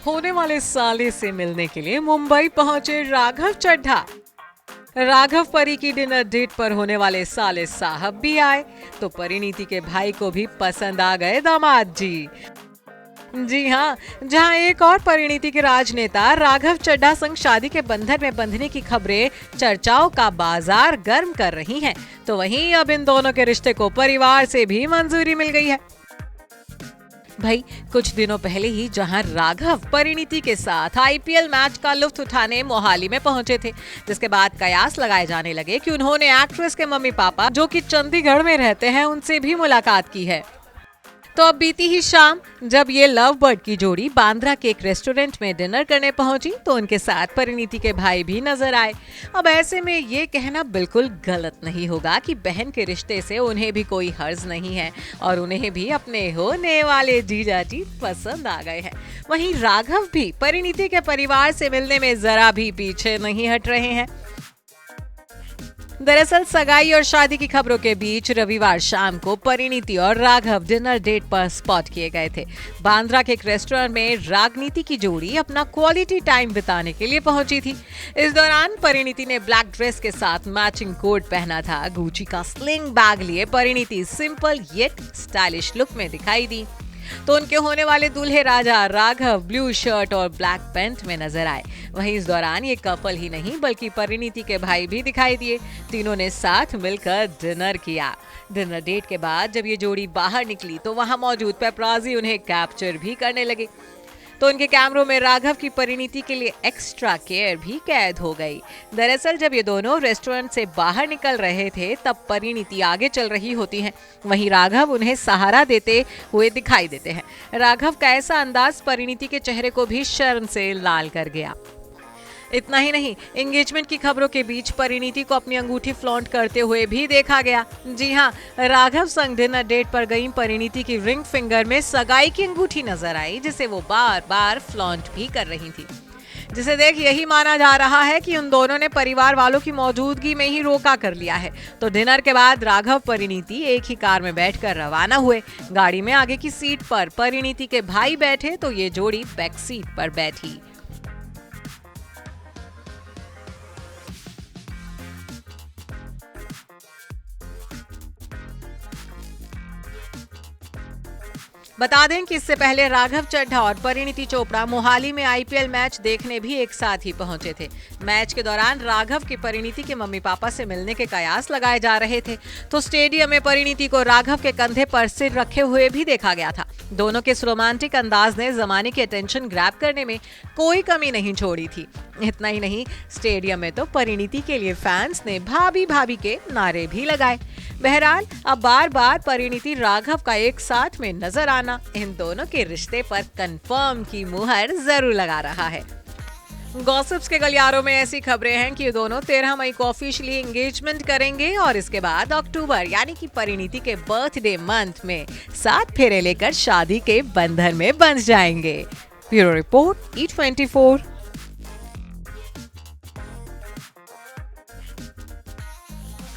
होने वाले साले से मिलने के लिए मुंबई पहुंचे राघव चड्ढा। राघव परी की डिनर डेट पर होने वाले साले साहब भी आए तो परिणीति के भाई को भी पसंद आ गए दामाद जी। जी हाँ, जहां एक और परिणीति के राजनेता राघव चड्ढा संग शादी के बंधन में बंधने की खबरें चर्चाओं का बाजार गर्म कर रही हैं, तो वहीं अब इन दोनों के रिश्ते को परिवार से भी मंजूरी मिल गई है। भाई कुछ दिनों पहले ही जहां राघव परिणीति के साथ आईपीएल मैच का लुत्फ उठाने मोहाली में पहुंचे थे, जिसके बाद कयास लगाए जाने लगे कि उन्होंने एक्ट्रेस के मम्मी पापा जो कि चंडीगढ़ में रहते हैं उनसे भी मुलाकात की है। तो अब बीती ही शाम जब ये लव बर्ड की जोड़ी बांद्रा के एक रेस्टोरेंट में डिनर करने पहुंची तो उनके साथ परिणीति के भाई भी नजर आए। अब ऐसे में ये कहना बिल्कुल गलत नहीं होगा कि बहन के रिश्ते से उन्हें भी कोई हर्ज नहीं है और उन्हें भी अपने होने वाले जीजा जी पसंद आ गए हैं। वहीं राघव भी परिणीति के परिवार से मिलने में जरा भी पीछे नहीं हट रहे हैं। दरअसल सगाई और शादी की खबरों के बीच रविवार शाम को परिणीति और राघव डिनर डेट पर स्पॉट किए गए थे। बांद्रा के एक रेस्टोरेंट में रागनीति की जोड़ी अपना क्वालिटी टाइम बिताने के लिए पहुंची थी। इस दौरान परिणीति ने ब्लैक ड्रेस के साथ मैचिंग कोट पहना था। गुची का स्लिंग बैग लिए Parineeti simple yet stylish look में दिखाई दी तो उनके होने वाले दूल्हे राजा राघव ब्लू शर्ट और ब्लैक पैंट में नजर आए। वहीं इस दौरान ये कपल ही नहीं बल्कि परिणीति के भाई भी दिखाई दिए। तीनों ने साथ मिलकर डिनर किया। डिनर डेट के बाद जब ये जोड़ी बाहर निकली तो वहां मौजूद पेपराजी उन्हें कैप्चर भी करने लगे तो उनके कैमरों में राघव की परिणीति के लिए एक्स्ट्रा केयर भी कैद हो गई। दरअसल जब ये दोनों रेस्टोरेंट से बाहर निकल रहे थे तब परिणीति आगे चल रही होती हैं, वहीं राघव उन्हें सहारा देते हुए दिखाई देते हैं। राघव का ऐसा अंदाज परिणीति के चेहरे को भी शर्म से लाल कर गया। इतना ही नहीं, एंगेजमेंट की खबरों के बीच परिणीति को अपनी अंगूठी फ्लॉन्ट करते हुए भी देखा गया। जी हाँ, राघव संग डिनर डेट पर गई परिणीति की रिंग फिंगर में सगाई की अंगूठी नजर आई, जिसे वो बार बार फ्लॉन्ट भी कर रही थी, जिसे देख यही माना जा रहा है कि उन दोनों ने परिवार वालों की मौजूदगी में ही रोका कर लिया है। तो डिनर के बाद राघव परिणीति एक ही कार में बैठकर रवाना हुए। गाड़ी में आगे की सीट पर परिणीति के भाई बैठे तो ये जोड़ी बैक सीट पर बैठी। बता दें कि इससे पहले राघव चड्ढा और परिणीति चोपड़ा मोहाली में आईपीएल मैच देखने भी एक साथ ही पहुंचे थे। मैच के दौरान राघव की परिणीति के मम्मी पापा से मिलने के कयास लगाए जा रहे थे तो स्टेडियम में परिणीति को राघव के कंधे पर सिर रखे हुए भी देखा गया था। दोनों के इस रोमांटिक अंदाज ने जमाने की अटेंशन ग्रैब करने में कोई कमी नहीं छोड़ी थी। इतना ही नहीं, स्टेडियम में तो परिणीति के लिए फैंस ने भाभी भाभी के नारे भी लगाए। बहरहाल अब बार बार परिणीति राघव का एक साथ में नजर आना इन दोनों के रिश्ते पर कंफर्म की मुहर जरूर लगा रहा है। गॉसिप्स के गलियारों में ऐसी खबरें हैं कि ये दोनों 13 मई को ऑफिशियली एंगेजमेंट करेंगे और इसके बाद अक्टूबर यानी कि परिणीति के बर्थडे मंथ में 7 फेरे लेकर शादी के बंधन में बंध जाएंगे। Bureau report E24।